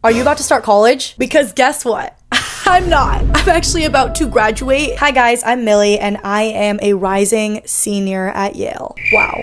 Are you about to start college? Because guess what? I'm not. I'm actually about to graduate. Hi guys, I'm Millie and I am a rising senior at Yale. Wow.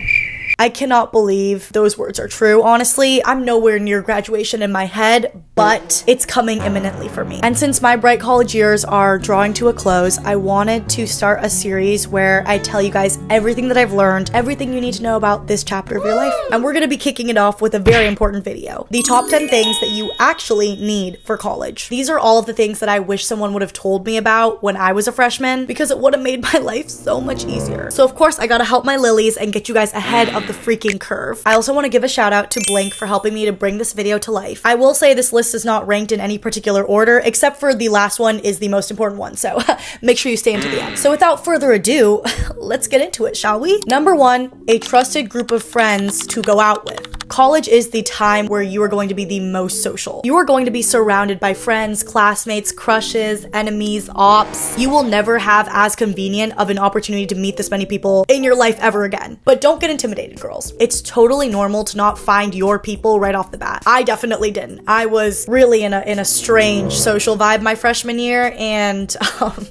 I cannot believe those words are true, honestly. I'm nowhere near graduation in my head, but it's coming imminently for me. And since my bright college years are drawing to a close, I wanted to start a series where I tell you guys everything that I've learned, everything you need to know about this chapter of your life. And we're gonna be kicking it off with a very important video. The top 10 things that you actually need for college. These are all of the things that I wish someone would have told me about when I was a freshman, because it would have made my life so much easier. So of course, I gotta help my lilies and get you guys ahead of the freaking curve. I also want to give a shout out to Blink for helping me to bring this video to life. I will say this list is not ranked in any particular order, except for the last one is the most important one, so make sure you stay until the end. So without further ado, let's get into it, shall we? Number 1, a trusted group of friends to go out with. College is the time where you are going to be the most social. You are going to be surrounded by friends, classmates, crushes, enemies, ops. You will never have as convenient of an opportunity to meet this many people in your life ever again. But don't get intimidated, girls. It's totally normal to not find your people right off the bat. I definitely didn't. I was really in a strange social vibe my freshman year, and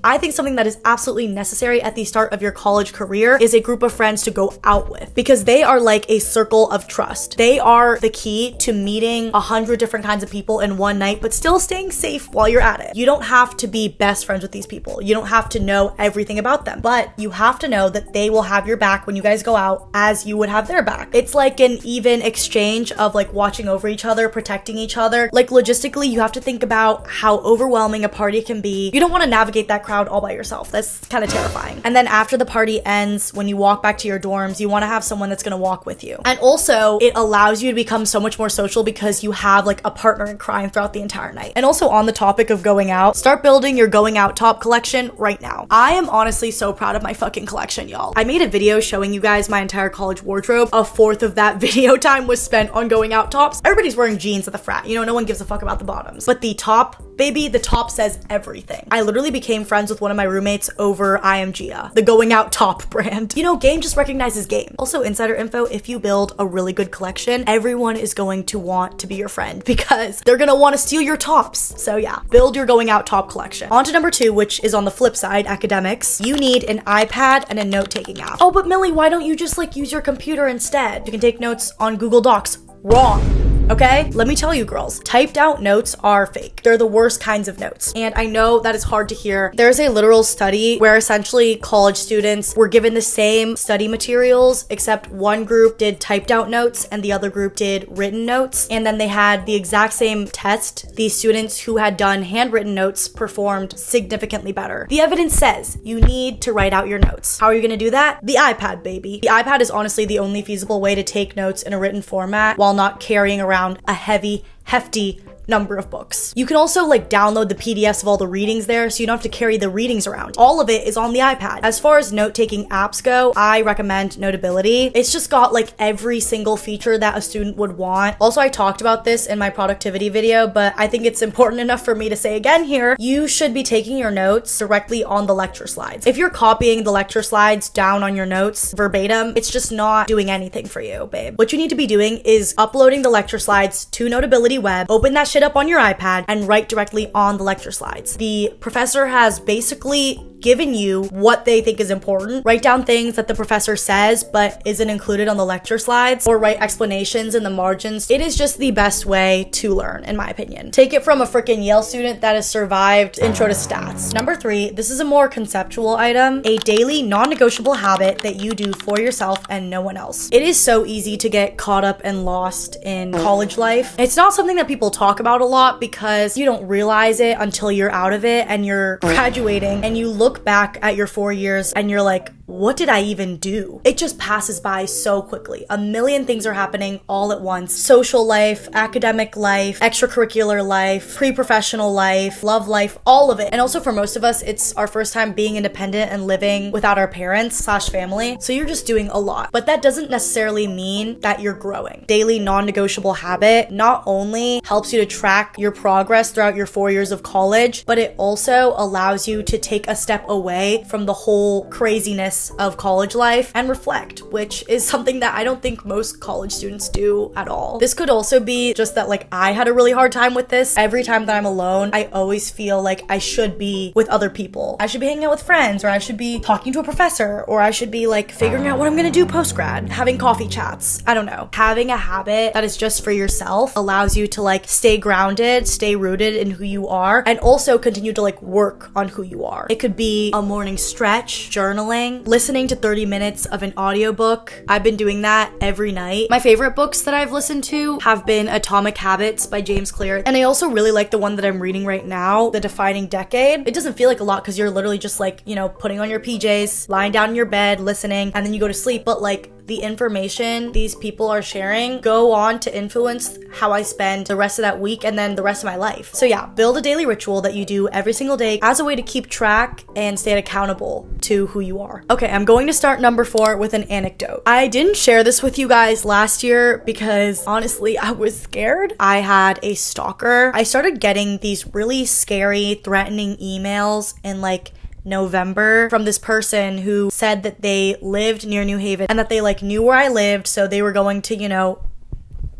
I think something that is absolutely necessary at the start of your college career is a group of friends to go out with, because they are like a circle of trust. They are the key to meeting 100 different kinds of people in one night, but still staying safe while you're at it. You don't have to be best friends with these people. You don't have to know everything about them, but you have to know that they will have your back when you guys go out as you would have their back. It's like an even exchange of like watching over each other, protecting each other. Like logistically, you have to think about how overwhelming a party can be. You don't want to navigate that crowd all by yourself. That's kind of terrifying. And then after the party ends, when you walk back to your dorms, you want to have someone that's going to walk with you. And also, it allows you to become so much more social because you have like a partner in crime throughout the entire night. And also on the topic of going out, start building your going out top collection right now. I am honestly so proud of my fucking collection, y'all. I made a video showing you guys my entire college wardrobe. A fourth of that video time was spent on going out tops. Everybody's wearing jeans at the frat. You know, no one gives a fuck about the bottoms. But the top, baby, the top says everything. I literally became friends with one of my roommates over IMGA, the going out top brand. You know, game just recognizes game. Also, insider info, if you build a really good collection, everyone is going to want to be your friend because they're gonna want to steal your tops. So yeah, build your going out top collection. On to number 2, which is on the flip side, academics. You need an iPad and a note-taking app. Oh, but Millie, why don't you just like use your computer instead? You can take notes on Google Docs. Wrong. Okay? Let me tell you, girls, typed out notes are fake. They're the worst kinds of notes. And I know that is hard to hear. There's a literal study where essentially college students were given the same study materials, except one group did typed out notes and the other group did written notes. And then they had the exact same test. The students who had done handwritten notes performed significantly better. The evidence says you need to write out your notes. How are you gonna do that? The iPad, baby. The iPad is honestly the only feasible way to take notes in a written format while not carrying around a heavy, hefty number of books. You can also like download the PDFs of all the readings there, so you don't have to carry the readings around. All of it is on the iPad. As far as note-taking apps go, I recommend Notability. It's just got like every single feature that a student would want. Also, I talked about this in my productivity video, but I think it's important enough for me to say again here. You should be taking your notes directly on the lecture slides. If you're copying the lecture slides down on your notes verbatim, it's just not doing anything for you, babe. What you need to be doing is uploading the lecture slides to Notability Web, open that shit up on your iPad and write directly on the lecture slides. The professor has basically given you what they think is important. Write down things that the professor says but isn't included on the lecture slides, or write explanations in the margins. It is just the best way to learn, in my opinion. Take it from a freaking Yale student that has survived intro to stats. Number 3, this is a more conceptual item, a daily non-negotiable habit that you do for yourself and no one else. It is so easy to get caught up and lost in college life. It's not something that people talk about a lot because you don't realize it until you're out of it and you're graduating and you look back at your 4 years and you're like, what did I even do? It just passes by so quickly. A million things are happening all at once. Social life, academic life, extracurricular life, pre-professional life, love life, all of it. And also for most of us, it's our first time being independent and living without our parents / family. So you're just doing a lot. But that doesn't necessarily mean that you're growing. Daily non-negotiable habit not only helps you to track your progress throughout your 4 years of college, but it also allows you to take a step away from the whole craziness stress of college life and reflect, which is something that I don't think most college students do at all. This could also be just that like I had a really hard time with this. Every time that I'm alone, I always feel like I should be with other people. I should be hanging out with friends, or I should be talking to a professor, or I should be like figuring out what I'm gonna do post-grad, having coffee chats. I don't know. Having a habit that is just for yourself allows you to like stay grounded, stay rooted in who you are, and also continue to like work on who you are. It could be a morning stretch, journaling, listening to 30 minutes of an audiobook. I've been doing that every night. My favorite books that I've listened to have been Atomic Habits by James Clear, and I also really like the one that I'm reading right now, The Defining Decade. It doesn't feel like a lot because you're literally just like, you know, putting on your PJs, lying down in your bed, listening, and then you go to sleep. But like the information these people are sharing go on to influence how I spend the rest of that week and then the rest of my life. So yeah, build a daily ritual that you do every single day as a way to keep track and stay accountable to who you are. Okay, I'm going to start number 4 with an anecdote. I didn't share this with you guys last year because honestly, I was scared. I had a stalker. I started getting these really scary, threatening emails in like November from this person who said that they lived near New Haven and that they like knew where I lived, so they were going to, you know,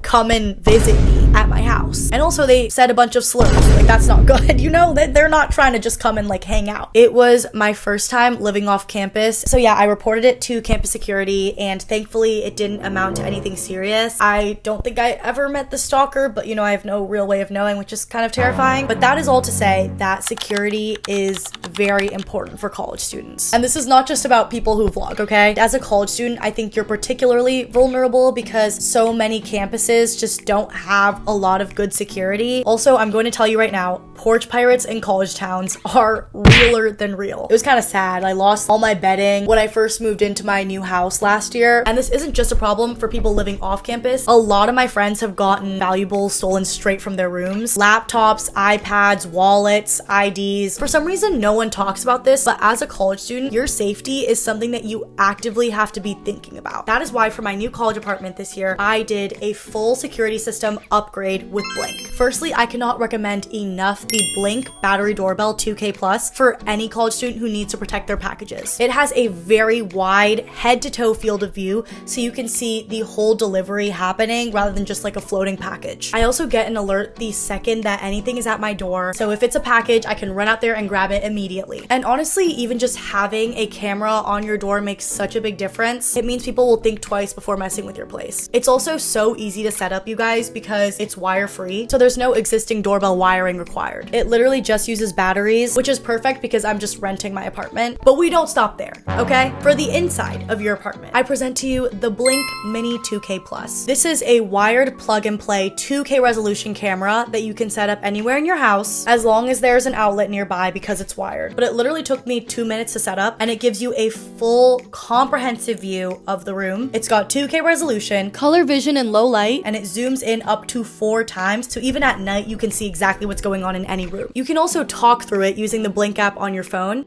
come and visit me at my house. And also they said a bunch of slurs. Like, that's not good. You know, they're not trying to just come and like hang out. It was my first time living off campus. So yeah, I reported it to campus security and thankfully it didn't amount to anything serious. I don't think I ever met the stalker, but you know, I have no real way of knowing, which is kind of terrifying. But that is all to say that security is very important for college students. And this is not just about people who vlog, okay? As a college student, I think you're particularly vulnerable because so many campuses just don't have a lot of good security. Also, I'm going to tell you right now, porch pirates in college towns are realer than real. It was kind of sad. I lost all my bedding when I first moved into my new house last year. And this isn't just a problem for people living off campus. A lot of my friends have gotten valuables stolen straight from their rooms. Laptops, iPads, wallets, IDs. For some reason, no one talks about this, but as a college student, your safety is something that you actively have to be thinking about. That is why for my new college apartment this year, I did a full security system upgrade with Blink. Firstly, I cannot recommend enough the Blink battery doorbell 2K Plus for any college student who needs to protect their packages. It has a very wide head-to-toe field of view, so you can see the whole delivery happening rather than just like a floating package. I also get an alert the second that anything is at my door, so if it's a package, I can run out there and grab it immediately. And honestly, even just having a camera on your door makes such a big difference. It means people will think twice before messing with your place. It's also so easy to set up, you guys, because it's wire-free, so there's no existing doorbell wiring required. It literally just uses batteries, which is perfect because I'm just renting my apartment. But we don't stop there, okay? For the inside of your apartment, I present to you the Blink Mini 2K Plus. This is a wired plug-and-play 2K resolution camera that you can set up anywhere in your house as long as there's an outlet nearby because it's wired. But it literally took me 2 minutes to set up and it gives you a full comprehensive view of the room. It's got 2K resolution, color vision in low light, and it zooms in up to 4 times, so even at night you can see exactly what's going on in any room. You can also talk through it using the Blink app on your phone.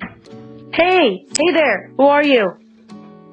Hey there, who are you?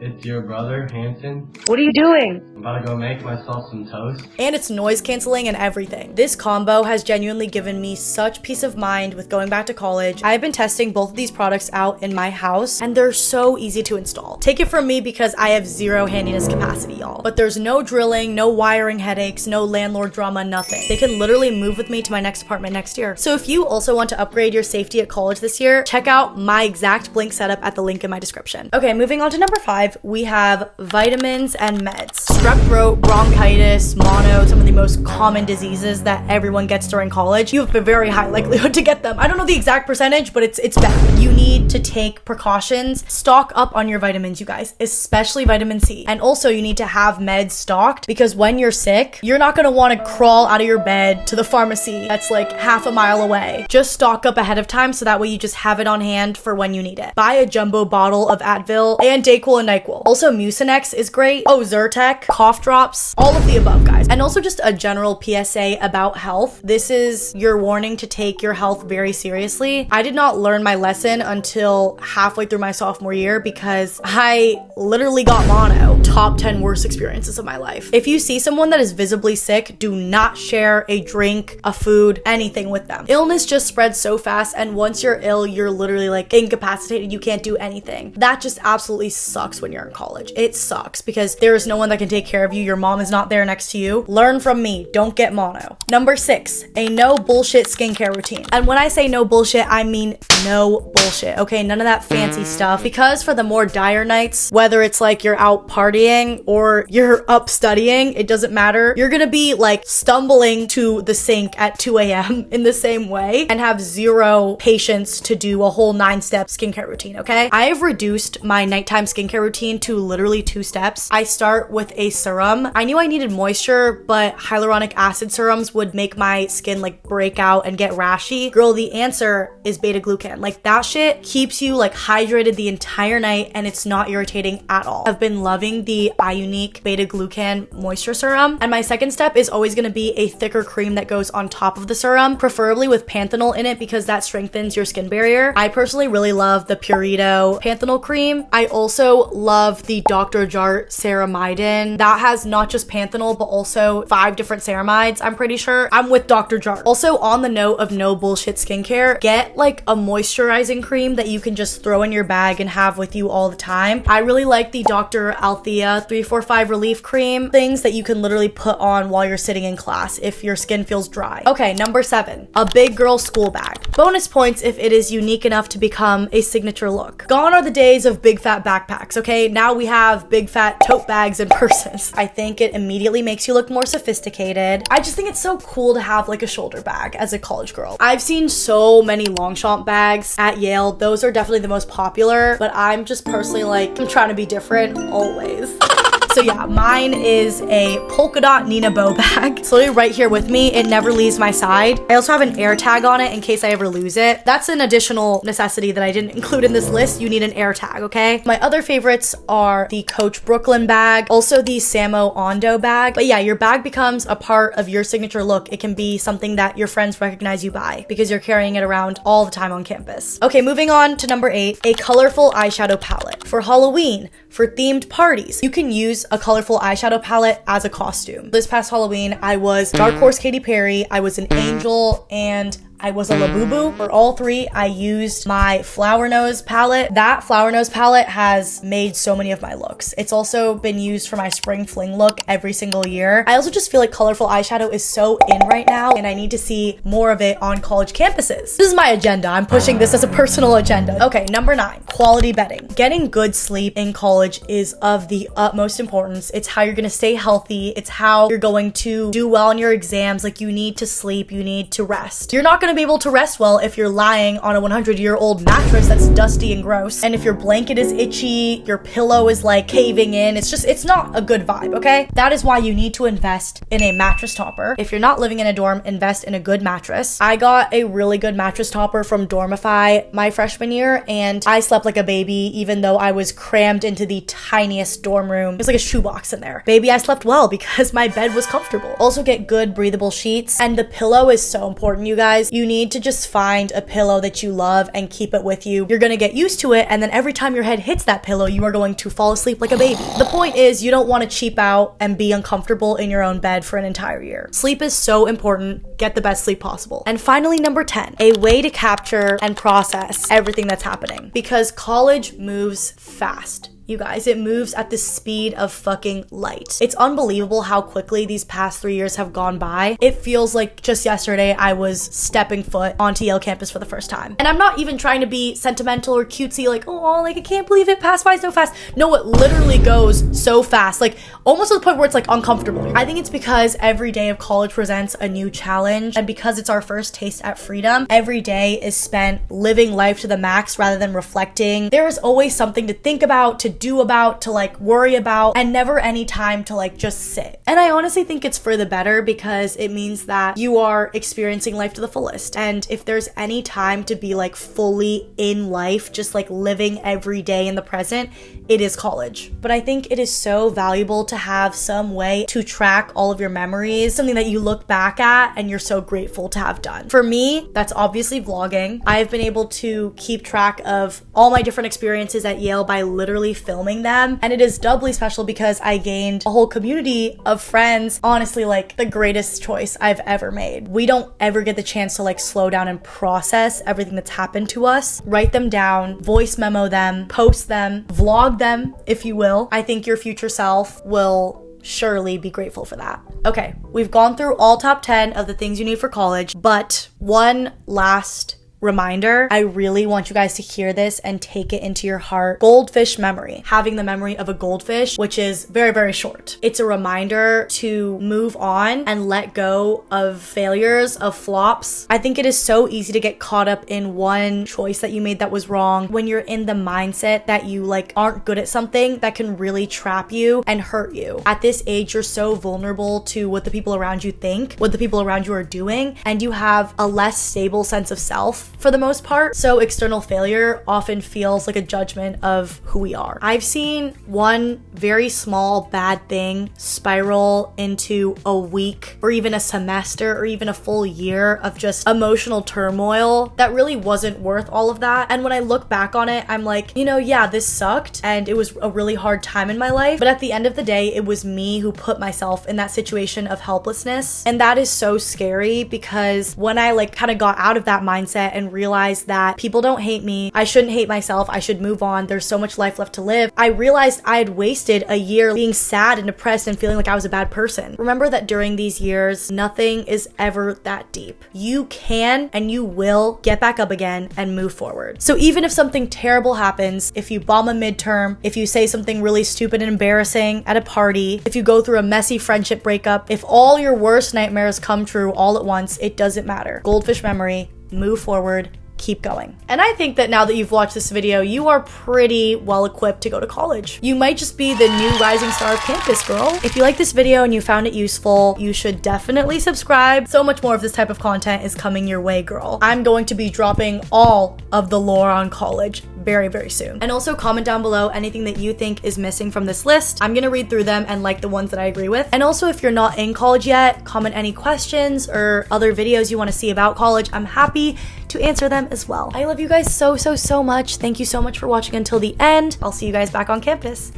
It's your brother, Hanson. What are you doing? I'm about to go make myself some toast. And it's noise canceling and everything. This combo has genuinely given me such peace of mind with going back to college. I've been testing both of these products out in my house and they're so easy to install. Take it from me because I have zero handiness capacity, y'all. But there's no drilling, no wiring headaches, no landlord drama, nothing. They can literally move with me to my next apartment next year. So if you also want to upgrade your safety at college this year, check out my exact Blink setup at the link in my description. Okay, moving on to number 5. We have vitamins and meds. Strep throat, bronchitis, mono, some of the most common diseases that everyone gets during college. You have a very high likelihood to get them. I don't know the exact percentage, but it's bad. You need to take precautions. Stock up on your vitamins, you guys, especially vitamin C. And also you need to have meds stocked because when you're sick, you're not gonna wanna crawl out of your bed to the pharmacy that's like half a mile away. Just stock up ahead of time so that way you just have it on hand for when you need it. Buy a jumbo bottle of Advil and Dayquil and NyQuil. Also Mucinex is great. Oh, Zyrtec, cough drops, all of the above, guys. And also just a general PSA about health. This is your warning to take your health very seriously. I did not learn my lesson until halfway through my sophomore year because I literally got mono. Top 10 worst experiences of my life. If you see someone that is visibly sick, do not share a drink, a food, anything with them. Illness just spreads so fast, and once you're ill, you're literally like incapacitated. You can't do anything. That just absolutely sucks when you're in college. It sucks because there is no one that can take care of you. Your mom is not there next to you. Learn from me. Don't get mono. Number 6, a no bullshit skincare routine. And when I say no bullshit, I mean no bullshit. Okay, none of that fancy stuff. Because for the more dire nights, whether it's like you're out partying or you're up studying, it doesn't matter. You're gonna be like stumbling to the sink at 2 a.m. in the same way and have zero patience to do a whole 9-step skincare routine, okay? I have reduced my nighttime skincare routine to literally 2 steps. I start with a serum. I knew I needed moisture, but hyaluronic acid serums would make my skin like break out and get rashy. Girl, the answer is beta-glucan. Like that shit keeps you like hydrated the entire night and it's not irritating at all. I've been loving the iUnique beta-glucan moisture serum. And my second step is always gonna be a thicker cream that goes on top of the serum, preferably with panthenol in it because that strengthens your skin barrier. I personally really love the Purito panthenol cream. I also love the Dr. Jart ceramidin. That has not just panthenol, but also 5 different ceramides, I'm pretty sure. I'm with Dr. Jart. Also, on the note of no bullshit skincare, get like a moisturizing cream that you can just throw in your bag and have with you all the time. I really like the Dr. Althea 345 Relief Cream, things that you can literally put on while you're sitting in class if your skin feels dry. Okay, number 7, a big girl school bag. Bonus points if it is unique enough to become a signature look. Gone are the days of big fat backpacks, okay? Now we have big fat tote bags and purses. I think it immediately makes you look more sophisticated. I just think it's so cool to have like a shoulder bag as a college girl. I've seen so many Longchamp bags at Yale. Those are definitely the most popular, but I'm just personally like, I'm trying to be different always. So yeah, mine is a polka dot Nina Bow bag. It's literally right here with me. It never leaves my side. I also have an air tag on it in case I ever lose it. That's an additional necessity that I didn't include in this list. You need an air tag, okay? My other favorites are the Coach Brooklyn bag, also the Samo Ondo bag. But yeah, your bag becomes a part of your signature look. It can be something that your friends recognize you by because you're carrying it around all the time on campus. Okay, moving on to number 8, a colorful eyeshadow palette. For Halloween, for themed parties, you can use a colorful eyeshadow palette as a costume. This past Halloween, I was Dark Horse Katy Perry, I was an angel, and I was a Labubu. For all 3, I used my Flower Nose palette. That Flower Nose palette has made so many of my looks. It's also been used for my spring fling look every single year. I also just feel like colorful eyeshadow is so in right now, and I need to see more of it on college campuses. This is my agenda. I'm pushing this as a personal agenda. Okay, number 9, quality bedding. Getting good sleep in college is of the utmost importance. It's how you're gonna stay healthy. It's how you're going to do well in your exams. Like, you need to sleep, you need to rest. You're not gonna be able to rest well if you're lying on a 100-year-old mattress that's dusty and gross, and if your blanket is itchy, your pillow is like caving in. It's not a good vibe, okay? That is why you need to invest in a mattress topper. If you're not living in a dorm, invest in a good mattress. I got a really good mattress topper from Dormify my freshman year, and I slept like a baby even though I was crammed into the tiniest dorm room. There's like a shoebox in there. Baby, I slept well because my bed was comfortable. Also get good breathable sheets, and the pillow is so important, you guys. You need to just find a pillow that you love and keep it with you. You're gonna get used to it, and then every time your head hits that pillow, you are going to fall asleep like a baby. The point is, you don't want to cheap out and be uncomfortable in your own bed for an entire year. Sleep is so important. Get the best sleep possible. And finally, number 10, a way to capture and process everything that's happening. Because college moves fast. You guys, it moves at the speed of fucking light. It's unbelievable how quickly these past 3 years have gone by. It feels like just yesterday I was stepping foot onto Yale campus for the first time. And I'm not even trying to be sentimental or cutesy, like, oh, like I can't believe it passed by so fast. No, it literally goes so fast, like almost to the point where it's like uncomfortable. I think it's because every day of college presents a new challenge, and because it's our first taste at freedom, every day is spent living life to the max rather than reflecting. There is always something to think about, to do about, to like worry about, and never any time to like just sit. And I honestly think it's for the better, because it means that you are experiencing life to the fullest. And if there's any time to be like fully in life, just like living every day in the present, it is college. But I think it is so valuable to have some way to track all of your memories, something that you look back at and you're so grateful to have done. For me, that's obviously vlogging. I've been able to keep track of all my different experiences at Yale by literally filming them. And it is doubly special because I gained a whole community of friends. Honestly, like the greatest choice I've ever made. We don't ever get the chance to like slow down and process everything that's happened to us. Write them down, voice memo them, post them, vlog them, if you will. I think your future self will surely be grateful for that. Okay, we've gone through all top 10 of the things you need for college, but one last reminder. I really want you guys to hear this and take it into your heart. Goldfish memory. Having the memory of a goldfish, which is very, very short. It's a reminder to move on and let go of failures, of flops. I think it is so easy to get caught up in one choice that you made that was wrong. When you're in the mindset that you like aren't good at something, that can really trap you and hurt you. At this age, you're so vulnerable to what the people around you think, what the people around you are doing, and you have a less stable sense of self for the most part. So external failure often feels like a judgment of who we are. I've seen one very small bad thing spiral into a week or even a semester or even a full year of just emotional turmoil that really wasn't worth all of that. And when I look back on it, I'm like, you know, yeah, this sucked and it was a really hard time in my life. But at the end of the day, it was me who put myself in that situation of helplessness. And that is so scary, because when I like kind of got out of that mindset and realized that people don't hate me, I shouldn't hate myself, I should move on, there's so much life left to live, I realized I had wasted a year being sad and depressed and feeling like I was a bad person. Remember that during these years, nothing is ever that deep. You can and you will get back up again and move forward. So even if something terrible happens, if you bomb a midterm, if you say something really stupid and embarrassing at a party, if you go through a messy friendship breakup, if all your worst nightmares come true all at once, it doesn't matter. Goldfish memory, move forward, keep going. And I think that now that you've watched this video, you are pretty well equipped to go to college. You might just be the new rising star of campus, girl. If you like this video and you found it useful, you should definitely subscribe. So much more of this type of content is coming your way, girl. I'm going to be dropping all of the lore on college very, very soon. And also comment down below anything that you think is missing from this list. I'm gonna read through them and like the ones that I agree with. And also, if you're not in college yet, comment any questions or other videos you want to see about college. I'm happy to answer them as well. I love you guys so, so, so much. Thank you so much for watching until the end. I'll see you guys back on campus.